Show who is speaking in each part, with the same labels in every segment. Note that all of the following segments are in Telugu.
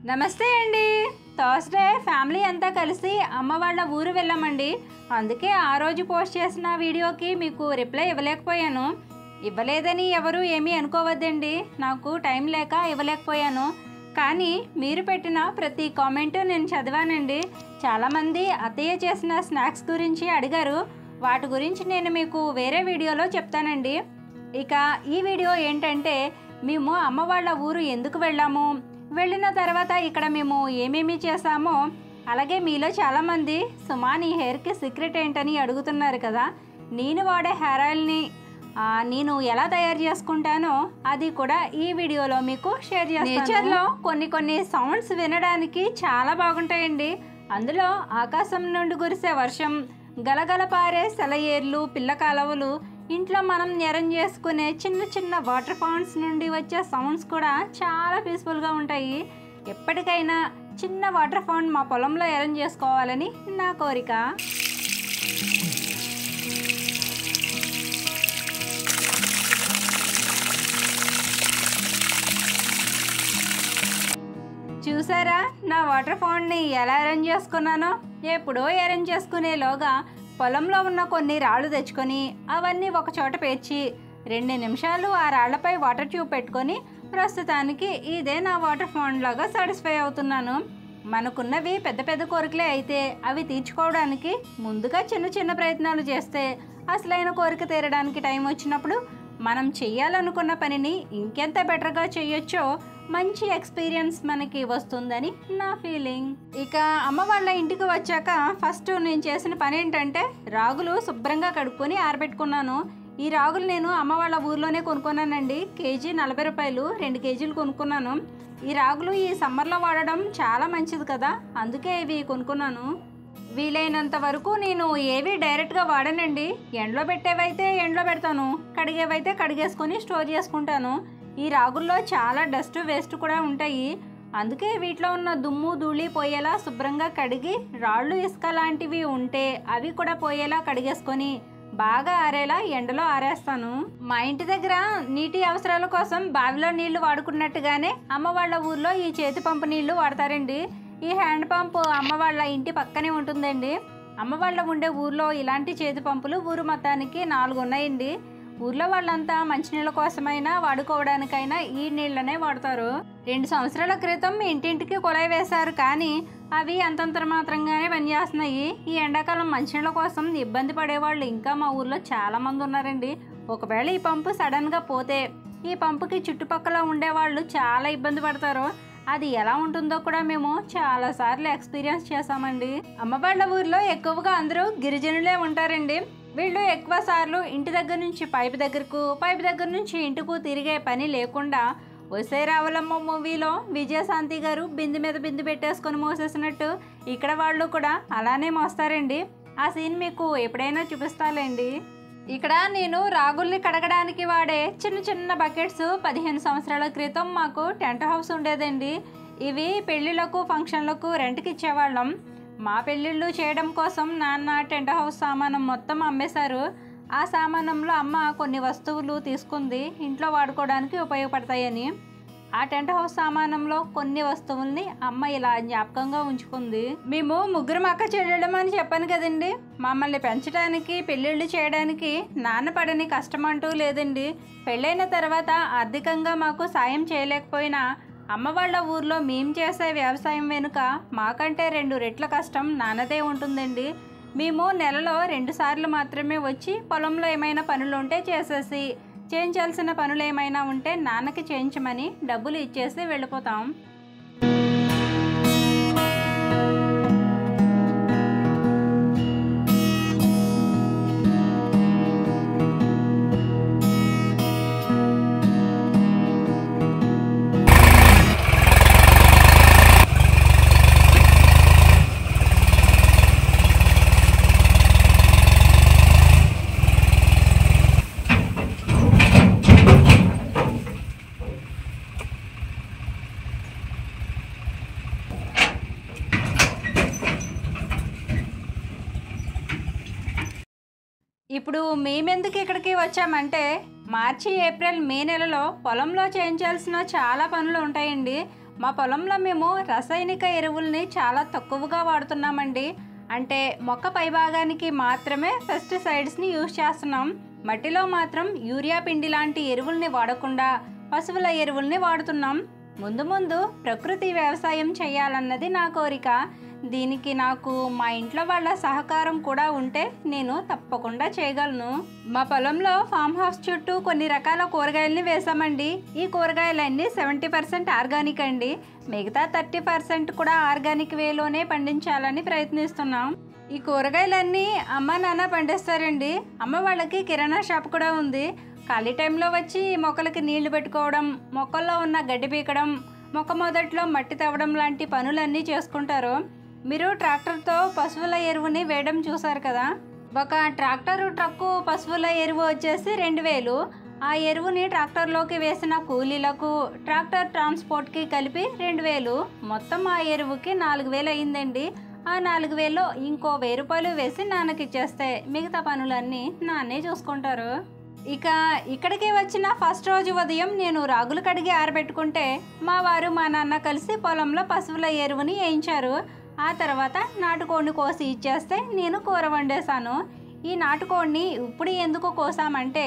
Speaker 1: నమస్తే అండి. థర్స్డే ఫ్యామిలీ అంతా కలిసి అమ్మ వాళ్ళ ఊరు వెళ్ళామండి. అందుకే ఆ రోజు పోస్ట్ చేసిన వీడియోకి మీకు రిప్లై ఇవ్వలేకపోయాను. ఇవ్వలేదని ఎవరు ఏమీ అనుకోవద్దండి, నాకు టైం లేక ఇవ్వలేకపోయాను. కానీ మీరు పెట్టిన ప్రతి కామెంట్ నేను చదివానండి. చాలామంది అత్తయ్య చేసిన స్నాక్స్ గురించి అడిగారు. వాటి గురించి నేను మీకు వేరే వీడియోలో చెప్తానండి. ఇక ఈ వీడియో ఏంటంటే, మేము అమ్మ వాళ్ళ ఊరు ఎందుకు వెళ్ళాము, వెళ్ళిన తర్వాత ఇక్కడ మేము ఏమేమి చేసామో, అలాగే మీలో చాలామంది సుమా నీ హెయిర్కి సీక్రెట్ ఏంటని అడుగుతున్నారు కదా. నేను వాడే హెయిర్ ఆయిల్ని నేను ఎలా తయారు చేసుకుంటానో అది కూడా ఈ వీడియోలో మీకు షేర్ చేస్తాను. నేచర్లో కొన్ని సౌండ్స్ వినడానికి చాలా బాగుంటాయండి. అందులో ఆకాశం నుండి కురిసే వర్షం, గలగల పారే సెలయేర్లు, పిల్ల కాలువలు, ఇంట్లో మనం అరేంజ్ చేసుకునే చిన్న చిన్న వాటర్ ఫౌంట్స్ నుండి వచ్చే సౌండ్స్ కూడా చాలా పీస్ఫుల్గా ఉంటాయి. ఎప్పటికైనా చిన్న వాటర్ ఫౌంట్ మా పొలంలో అరేంజ్ చేసుకోవాలని నా కోరిక. చూసారా నా వాటర్ ఫౌంట్ని ఎలా అరేంజ్ చేసుకున్నానో? ఎప్పుడో అరేంజ్ చేసుకునేలోగా పొలంలో ఉన్న కొన్ని రాళ్ళు తెచ్చుకొని అవన్నీ ఒక చోట పేర్చి 2 నిమిషాలు ఆ రాళ్లపై వాటర్ ట్యూబ్ పెట్టుకొని ప్రస్తుతానికి ఇదే నా వాటర్ ఫౌంట్ లాగా సాటిస్ఫై అవుతున్నాను. మనకున్నవి పెద్ద పెద్ద కోరికలే అయితే అవి తీర్చుకోవడానికి ముందుగా చిన్న చిన్న ప్రయత్నాలు చేస్తే అసలైన కోరిక తీరడానికి టైం వచ్చినప్పుడు మనం చెయ్యాలనుకున్న పనిని ఇంకెంత బెటర్గా చేయొచ్చో మంచి ఎక్స్పీరియన్స్ మనకి వస్తుందని నా ఫీలింగ్. ఇక అమ్మ వాళ్ళ ఇంటికి వచ్చాక ఫస్ట్ నేను చేసిన పని ఏంటంటే, రాగులు శుభ్రంగా కడుక్కొని ఆరబెట్టుకున్నాను. ఈ రాగులు నేను అమ్మ వాళ్ళ ఊర్లోనే కొనుక్కున్నానండి. కేజీ 40 రూపాయలు, 2 కేజీలు కొనుక్కున్నాను. ఈ రాగులు ఈ సమ్మర్లో వాడడం చాలా మంచిది కదా, అందుకే ఇవి కొనుక్కున్నాను. వీలైనంత వరకు నేను ఏవి డైరెక్ట్గా వాడనండి. ఎండలో పెట్టేవైతే ఎండలో పెడతాను, కడిగేవైతే కడిగేసుకొని స్టోర్ చేసుకుంటాను. ఈ రాగుల్లో చాలా డస్ట్ వేస్ట్ కూడా ఉంటాయి. అందుకే వీటిలో ఉన్న దుమ్ము ధూళి పోయేలా శుభ్రంగా కడిగి, రాళ్ళు ఇసుక లాంటివి ఉంటే అవి కూడా పోయేలా కడిగేసుకొని బాగా ఆరేలా ఎండలో ఆరేస్తాను. మా ఇంటి దగ్గర నీటి అవసరాల కోసం బావిలో నీళ్లు వాడుకున్నట్టుగానే అమ్మ వాళ్ళ ఊర్లో ఈ చేతి పంపు నీళ్లు వాడతారండి. ఈ హ్యాండ్ పంపు అమ్మ వాళ్ళ ఇంటి పక్కనే ఉంటుందండి. అమ్మ వాళ్ళ ఉండే ఊర్లో ఇలాంటి చేతి పంపులు ఊరు మొత్తానికి 4 ఉన్నాయండి. ఊర్లో వాళ్ళంతా మంచినీళ్ళ కోసమైనా వాడుకోవడానికైనా ఈ నీళ్ళనే వాడతారు. 2 సంవత్సరాల క్రితం ఇంటింటికి కుళాయి వేశారు, కానీ అవి అంతంత మాత్రంగానే పనిచేస్తున్నాయి. ఈ ఎండాకాలం మంచినీళ్ళ కోసం ఇబ్బంది పడేవాళ్ళు ఇంకా మా ఊర్లో చాలా మంది ఉన్నారండి. ఒకవేళ ఈ పంపు సడన్గా పోతే ఈ పంపుకి చుట్టుపక్కల ఉండేవాళ్ళు చాలా ఇబ్బంది పడతారు. అది ఎలా ఉంటుందో కూడా మేము చాలాసార్లు ఎక్స్పీరియన్స్ చేసామండి. అమ్మ వాళ్ళ ఊర్లో ఎక్కువగా అందరూ గిరిజనులే ఉంటారండి. వీళ్ళు ఎక్కువ సార్లు ఇంటి దగ్గర నుంచి పైపు దగ్గరకు, పైపు దగ్గర నుంచి ఇంటికి తిరిగే పని లేకుండా ఒసే రావులమ్మ మూవీలో విజయశాంతి గారు బిందు మీద బిందు పెట్టేసుకొని మోసేసినట్టు ఇక్కడ వాళ్ళు కూడా అలానే మోస్తారండి. ఆ సీన్ మీకు ఎప్పుడైనా చూపిస్తాలేండి. ఇక్కడ నేను రాగుల్ని కడగడానికి వాడే చిన్న చిన్న బకెట్స్ 15 సంవత్సరాల క్రితం మాకు టెంట్ హౌస్ ఉండేదండి. ఇవి పెళ్ళిళ్ళకు, ఫంక్షన్లకు రెంట్కి ఇచ్చేవాళ్ళం. మా పెళ్ళిళ్ళు చేయడం కోసం నాన్న టెంట్ హౌస్ సామానం మొత్తం అమ్మేశారు. ఆ సామానంలో అమ్మ కొన్ని వస్తువులు తీసుకుంది ఇంట్లో వాడుకోవడానికి ఉపయోగపడతాయని. ఆ టెంట్ హౌస్ సామానంలో కొన్ని వస్తువుల్ని అమ్మ ఇలా జ్ఞాపకంగా ఉంచుకుంది. మేము 3 అక్క చెల్లెళ్ళం అని చెప్పాను కదండి. మమ్మల్ని పెంచడానికి, పెళ్ళిళ్ళు చేయడానికి నాన్న పడని కష్టం అంటూ లేదండి. పెళ్ళైన తర్వాత ఆర్థికంగా మాకు సాయం చేయలేకపోయినా అమ్మ వాళ్ళ ఊర్లో మేము చేసే వ్యవసాయం వెనుక మాకంటే 2 రెట్ల కష్టం నాన్నదే ఉంటుందండి. మేము నెలలో 2 సార్లు మాత్రమే వచ్చి పొలంలో ఏమైనా పనులు ఉంటే చేసేసి, చేయించాల్సిన పనులు ఏమైనా ఉంటే నాన్నకి చేయించమని డబ్బులు ఇచ్చేసి వెళ్ళిపోతాం. ఇప్పుడు మేమెందుకు ఇక్కడికి వచ్చామంటే, మార్చి, ఏప్రిల్, మే నెలలో పొలంలో చేయించాల్సిన చాలా పనులు ఉంటాయండి. మా పొలంలో మేము రసాయనిక ఎరువుల్ని చాలా తక్కువగా వాడుతున్నామండి. అంటే మొక్క పైభాగానికి మాత్రమే పెస్టిసైడ్స్ని యూజ్ చేస్తున్నాం. మట్టిలో మాత్రం యూరియా పిండి లాంటి ఎరువుల్ని వాడకుండా పశువుల ఎరువుల్ని వాడుతున్నాం. ముందు ముందు ప్రకృతి వ్యవసాయం చేయాలన్నది నా కోరిక. దీనికి నాకు మా ఇంట్లో వాళ్ళ సహకారం కూడా ఉంటే నేను తప్పకుండా చేయగలను. మా పొలంలో ఫామ్ హౌస్ చుట్టూ కొన్ని రకాల కూరగాయలని వేసామండి. ఈ కూరగాయలన్నీ 70% ఆర్గానిక్ అండి. మిగతా 30% కూడా ఆర్గానిక్ వేలోనే పండించాలని ప్రయత్నిస్తున్నాం. ఈ కూరగాయలన్నీ అమ్మ నాన్న పండిస్తారండి. అమ్మ వాళ్ళకి కిరాణా షాప్ కూడా ఉంది. ఖాళీ టైంలో వచ్చి మొక్కలకి నీళ్లు పెట్టుకోవడం, మొక్కల్లో ఉన్న గడ్డి పీకడం, మొక్క మొదట్లో మట్టి తవ్వడం లాంటి పనులన్నీ చేసుకుంటారు. మీరు ట్రాక్టర్తో పశువుల ఎరువుని వేయడం చూసారు కదా. ఒక ట్రాక్టరు ట్రక్కు పశువుల ఎరువు వచ్చేసి 2000. ఆ ఎరువుని ట్రాక్టర్లోకి వేసిన కూలీలకు, ట్రాక్టర్ ట్రాన్స్పోర్ట్కి కలిపి 2000. మొత్తం ఆ ఎరువుకి 4000 అయిందండి. ఆ 4000లో ఇంకో 1000 రూపాయలు వేసి నాన్నకి ఇచ్చేస్తే మిగతా పనులన్నీ నాన్నే చూసుకుంటారు. ఇక ఇక్కడికి వచ్చిన ఫస్ట్ రోజు ఉదయం నేను రాగులు కడిగి ఆరబెట్టుకుంటే మా వారు మా నాన్న కలిసి పొలంలో పశువుల ఎరువుని వేయించారు. ఆ తర్వాత నాటుకోడిని కోసి ఇచ్చేస్తే నేను కూర వండేశాను. ఈ నాటుకోడిని ఇప్పుడు ఎందుకు కోసామంటే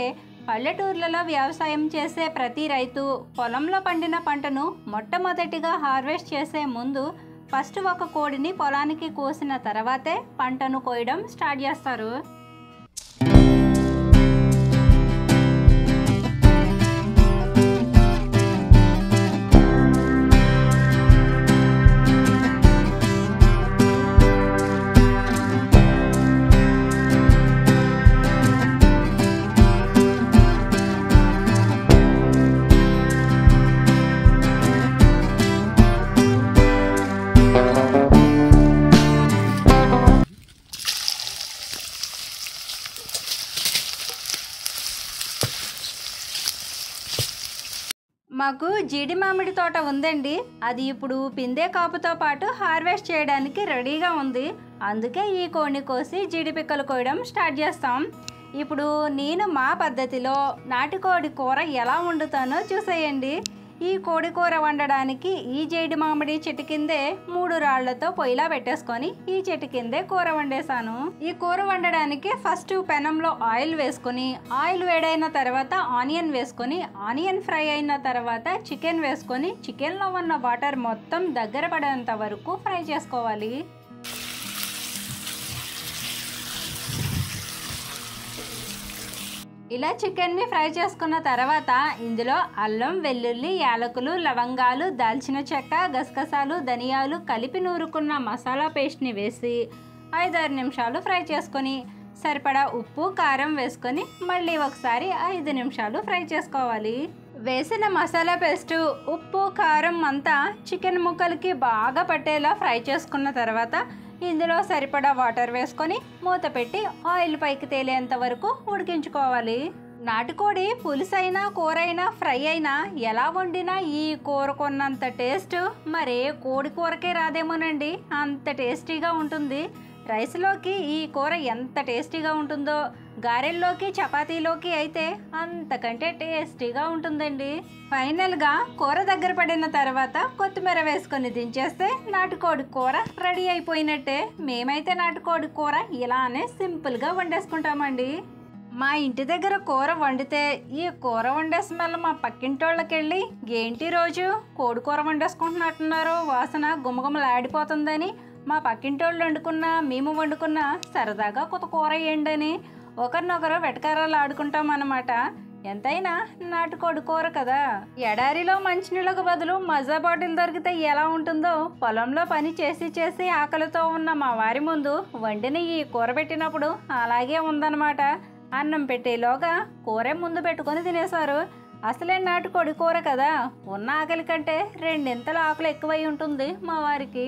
Speaker 1: పల్లెటూర్లలో వ్యవసాయం చేసే ప్రతి రైతు పొలంలో పండిన పంటను మొట్టమొదటిగా హార్వెస్ట్ చేసే ముందు ఫస్ట్ ఒక కోడిని పొలానికి కోసిన తర్వాతే పంటను కోయడం స్టార్ట్ చేస్తారు. మాకు జీడి మామిడి తోట ఉందండి. అది ఇప్పుడు పిందే కాపుతో పాటు హార్వెస్ట్ చేయడానికి రెడీగా ఉంది. అందుకే ఈ కోడిని కోసి జీడి పిక్కలు కోయడం స్టార్ట్ చేస్తాం. ఇప్పుడు నేను మా పద్ధతిలో నాటుకోడి కూర ఎలా వండుతానో చూసేయండి. ఈ కోడి కూర వండడానికి ఈ జీడి మామిడి చెట్టు కిందే 3 రాళ్లతో పొయ్యిలా పెట్టేసుకొని ఈ చెట్టు కిందే కూర వండేశాను. ఈ కూర వండడానికి ఫస్ట్ పెనంలో ఆయిల్ వేసుకొని, ఆయిల్ వేడైన తర్వాత ఆనియన్ వేసుకొని, ఆనియన్ ఫ్రై అయిన తర్వాత చికెన్ వేసుకొని, చికెన్లో ఉన్న వాటర్ మొత్తం దగ్గర పడేంత వరకు ఫ్రై చేసుకోవాలి. ఇలా చికెన్ని ఫ్రై చేసుకున్న తర్వాత ఇందులో అల్లం, వెల్లుల్లి, యాలకులు, లవంగాలు, దాల్చిన చెక్క, గసగసాలు, ధనియాలు కలిపి నూరుకున్న మసాలా పేస్ట్ని వేసి 5-6 నిమిషాలు ఫ్రై చేసుకొని సరిపడా ఉప్పు, కారం వేసుకొని మళ్ళీ ఒకసారి 5 నిమిషాలు ఫ్రై చేసుకోవాలి. వేసిన మసాలా పేస్టు, ఉప్పు, కారం అంతా చికెన్ ముక్కలకి బాగా పట్టేలా ఫ్రై చేసుకున్న తర్వాత ఇందులో సరిపడా వాటర్ వేసుకొని మూత పెట్టి ఆయిల్ పైకి తేలేంత వరకు ఉడికించుకోవాలి. నాటుకోడి పులుసైనా, కూరైనా, ఫ్రై అయినా ఎలా వండినా ఈ కూర కొన్నంత టేస్ట్ మరే కోడి కూరకే రాదేమోనండి. అంత టేస్టీగా ఉంటుంది. రైస్లోకి ఈ కూర ఎంత టేస్టీగా ఉంటుందో గారెల్లోకి, చపాతీలోకి అయితే అంతకంటే టేస్టీగా ఉంటుందండి. ఫైనల్గా కూర దగ్గర పడిన తర్వాత కొత్తిమీర వేసుకొని దించేస్తే నాటుకోడి కూర రెడీ అయిపోయినట్టే. మేమైతే నాటుకోడి కూర ఇలానే సింపుల్గా వండేసుకుంటామండి. మా ఇంటి దగ్గర కూర వండితే ఈ కూర వండే స్మెల్ మా పక్కింటోళ్ళకి వెళ్ళి ఏంటి రోజు కోడి కూర వండేసుకుంటున్నట్టున్నారు, వాసన గుమగుమలాడిపోతుందని మా పక్కింటోళ్ళు వండుకున్నా, మేము వండుకున్నా సరదాగా కొత్త కూర వేయండి ఒకరినొకరు వెటకారాలు ఆడుకుంటాం అన్నమాట. ఎంతైనా నాటుకోడి కూర కదా. ఎడారిలో మంచినీళ్ళకు బదులు మజా బాటిల్ దొరికితే ఎలా ఉంటుందో పొలంలో పని చేసి చేసి ఆకలితో ఉన్న మా వారి ముందు వండిన ఈ కూర పెట్టినప్పుడు అలాగే ఉందన్నమాట. అన్నం పెట్టేలోగా కూర ముందు పెట్టుకొని తినేశారు. అసలే నాటుకోడి కూర కదా, ఉన్న ఆకలి కంటే 2 ఆకలి ఎక్కువై ఉంటుంది మా వారికి.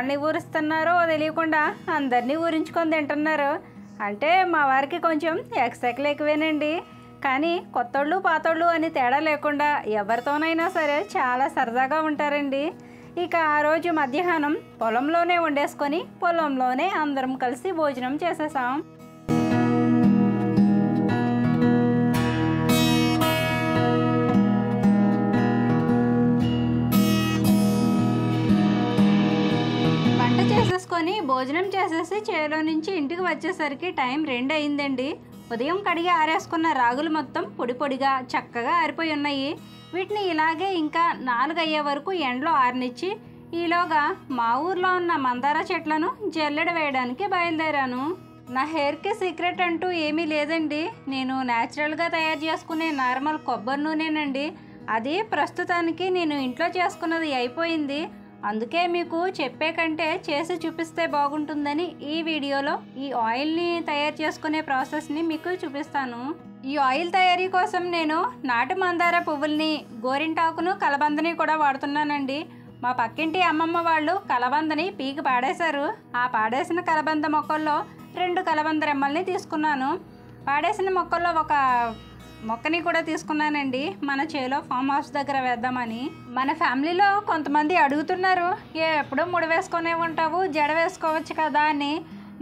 Speaker 1: ఎవరిని ఊరిస్తున్నారో తెలియకుండా అందరినీ ఊరించుకొని తింటున్నారు. అంటే మా వారికి కొంచెం ఎక్సెక్లు ఎక్కువేనండి. కానీ కొత్తోళ్ళు పాతోళ్ళు అని తేడా లేకుండా ఎవరితోనైనా సరే చాలా సరదాగా ఉంటారండి. ఇక ఆ రోజు మధ్యాహ్నం పొలంలోనే వండేసుకొని పొలంలోనే అందరం కలిసి భోజనం చేసేసాం. వంట చేసేసుకొని భోజనం చేసేసి చేలో నుంచి ఇంటికి వచ్చేసరికి టైం 2 అయిందండి. ఉదయం కడిగి ఆరేసుకున్న రాగులు మొత్తం పొడి పొడిగా చక్కగా ఆరిపోయి ఉన్నాయి. వీటిని ఇలాగే ఇంకా 4 అయ్యే వరకు ఎండలో ఆరనిచ్చి ఈలోగా మా ఊర్లో ఉన్న మందార చెట్లను జల్లెడ వేయడానికి బయలుదేరాను. నా హెయిర్కి సీక్రెట్ అంటూ ఏమీ లేదండి. నేను న్యాచురల్గా తయారు చేసుకునే నార్మల్ కొబ్బరి నూనెనండి. అది ప్రస్తుతానికి నేను ఇంట్లో చేసుకున్నది అయిపోయింది. అందుకే మీకు చెప్పే కంటే చేసి చూపిస్తే బాగుంటుందని ఈ వీడియోలో ఈ ఆయిల్ని తయారు చేసుకునే ప్రాసెస్ని మీకు చూపిస్తాను. ఈ ఆయిల్ తయారీ కోసం నేను నాటు మందార పువ్వుల్ని, గోరింటాకును, కలబందని కూడా వాడుతున్నానండి. మా పక్కింటి అమ్మమ్మ వాళ్ళు కలబందని పీకి పాడేశారు. ఆ పాడేసిన కలబంద మొక్కల్లో 2 కలబంద రెమ్మల్ని తీసుకున్నాను. పాడేసిన మొక్కల్లో ఒక మొక్కని కూడా తీసుకున్నానండి. మన చేలో ఫామ్ హౌస్ దగ్గర వేద్దామని. మన ఫ్యామిలీలో కొంతమంది అడుగుతున్నారు, ఎప్పుడూ ముడి వేసుకునే ఉంటావు, జడ వేసుకోవచ్చు కదా అని.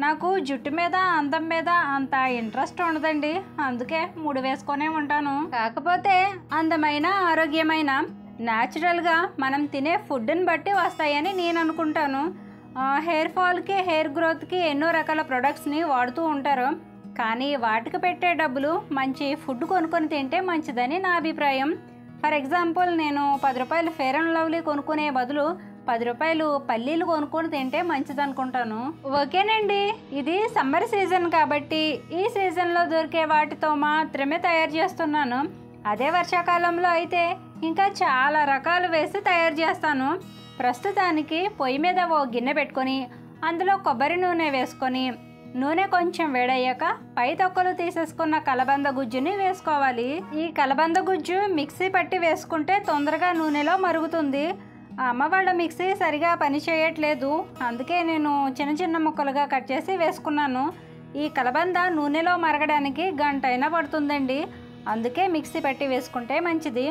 Speaker 1: నాకు జుట్టు మీద అందం మీద అంత ఇంట్రెస్ట్ ఉండదండి. అందుకే ముడి వేసుకునే ఉంటాను. కాకపోతే అందమైన ఆరోగ్యమైన న్యాచురల్గా మనం తినే ఫుడ్ని బట్టి వస్తాయని నేను అనుకుంటాను. హెయిర్ ఫాల్కి, హెయిర్ గ్రోత్కి ఎన్నో రకాల ప్రొడక్ట్స్ని వాడుతూ ఉంటారు. కానీ వాటికి పెట్టే డబ్బులు మంచి ఫుడ్ కొనుక్కొని తింటే మంచిదని నా అభిప్రాయం. ఫర్ ఎగ్జాంపుల్, నేను 10 రూపాయలు ఫెయిర్ అండ్ లవ్లీ కొనుక్కునే బదులు 10 రూపాయలు పల్లీలు కొనుక్కొని తింటే మంచిది అనుకుంటాను. ఓకేనండి, ఇది సమ్మర్ సీజన్ కాబట్టి ఈ సీజన్లో దొరికే వాటితో మాత్రమే తయారు చేస్తున్నాను. అదే వర్షాకాలంలో అయితే ఇంకా చాలా రకాలు వేసి తయారు చేస్తాను. ప్రస్తుతానికి పొయ్యి మీద ఓ గిన్నె పెట్టుకొని అందులో కొబ్బరి నూనె వేసుకొని నూనె కొంచెం వేడయ్యాక పై తొక్కలు తీసేసుకున్న కలబంద గుజ్జుని వేసుకోవాలి. ఈ కలబంద గుజ్జు మిక్సీ పట్టి వేసుకుంటే తొందరగా నూనెలో మరుగుతుంది. అమ్మ వాళ్ళ మిక్సీ సరిగా పని చేయట్లేదు. అందుకే నేను చిన్న చిన్న ముక్కలుగా కట్ చేసి వేసుకున్నాను. ఈ కలబంద నూనెలో మరగడానికి 1 గంట అయినా పడుతుందండి. అందుకే మిక్సీ పట్టి వేసుకుంటే మంచిది.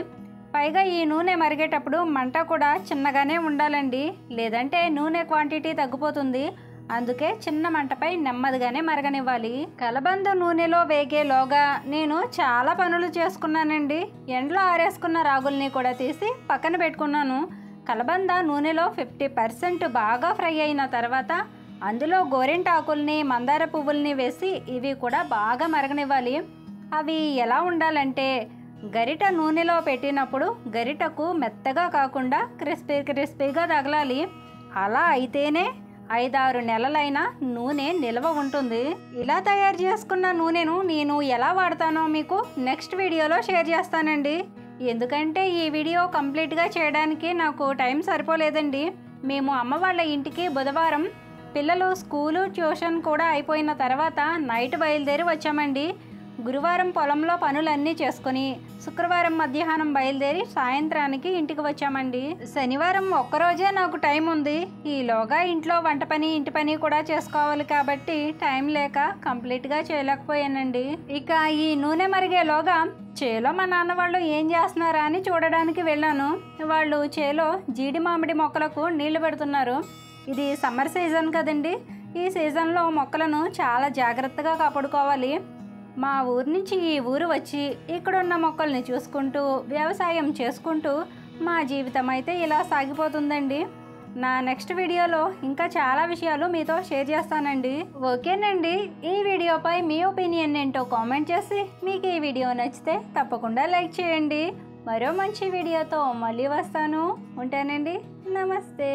Speaker 1: పైగా ఈ నూనె మరిగేటప్పుడు మంట కూడా చిన్నగానే ఉండాలండి, లేదంటే నూనె క్వాంటిటీ తగ్గిపోతుంది. అందుకే చిన్న మంటపై నెమ్మదిగానే మరగనివ్వాలి. కలబంద నూనెలో వేగేలోగా నేను చాలా పనులు చేసుకున్నానండి. ఎండలో ఆరేసుకున్న రాగుల్ని కూడా తీసి పక్కన పెట్టుకున్నాను. కలబంద నూనెలో 50% బాగా ఫ్రై అయిన తర్వాత అందులో గోరింటాకుల్ని, మందార పువ్వుల్ని వేసి ఇవి కూడా బాగా మరగనివ్వాలి. అవి ఎలా ఉండాలంటే గరిట నూనెలో పెట్టినప్పుడు గరిటకు మెత్తగా కాకుండా క్రిస్పీగా తగలాలి. అలా అయితేనే 5-6 నెలలైనా నూనె నిల్వ ఉంటుంది. ఇలా తయారు చేసుకున్న నూనెను నేను ఎలా వాడతానో మీకు నెక్స్ట్ వీడియోలో షేర్ చేస్తానండి. ఎందుకంటే ఈ వీడియో కంప్లీట్గా చేయడానికి నాకు టైం సరిపోలేదండి. మేము అమ్మ వాళ్ళ ఇంటికి బుధవారం పిల్లలు స్కూలు, ట్యూషన్ కూడా అయిపోయిన తర్వాత నైట్ బయలుదేరి వచ్చామండి. గురువారం పొలంలో పనులన్నీ చేసుకుని శుక్రవారం మధ్యాహ్నం బయలుదేరి సాయంత్రానికి ఇంటికి వచ్చామండి. శనివారం ఒక్కరోజే నాకు టైం ఉంది. ఈలోగా ఇంట్లో వంట పని, ఇంటి పని కూడా చేసుకోవాలి కాబట్టి టైం లేక కంప్లీట్గా చేయలేకపోయానండి. ఇక ఈ నూనె మరిగేలోగా చేలో మా నాన్న వాళ్ళు ఏం చేస్తున్నారా అని చూడడానికి వెళ్ళాను. వాళ్ళు చేలో జీడి మామిడి మొక్కలకు నీళ్లు పెడుతున్నారు. ఇది సమ్మర్ సీజన్ కదండి. ఈ సీజన్లో మొక్కలను చాలా జాగ్రత్తగా కాపాడుకోవాలి. మా ఊరు నుంచి ఈ ఊరు వచ్చి ఇక్కడున్న మొక్కల్ని చూసుకుంటూ వ్యవసాయం చేసుకుంటూ మా జీవితం అయితే ఇలా సాగిపోతుందండి. నా నెక్స్ట్ వీడియోలో ఇంకా చాలా విషయాలు మీతో షేర్ చేస్తానండి. ఓకేనండి, ఈ వీడియోపై మీ ఒపీనియన్ ఏంటో కామెంట్ చేసి మీకు ఈ వీడియో నచ్చితే తప్పకుండా లైక్ చేయండి. మరో మంచి వీడియోతో మళ్ళీ వస్తాను. ఉంటానండి. నమస్తే.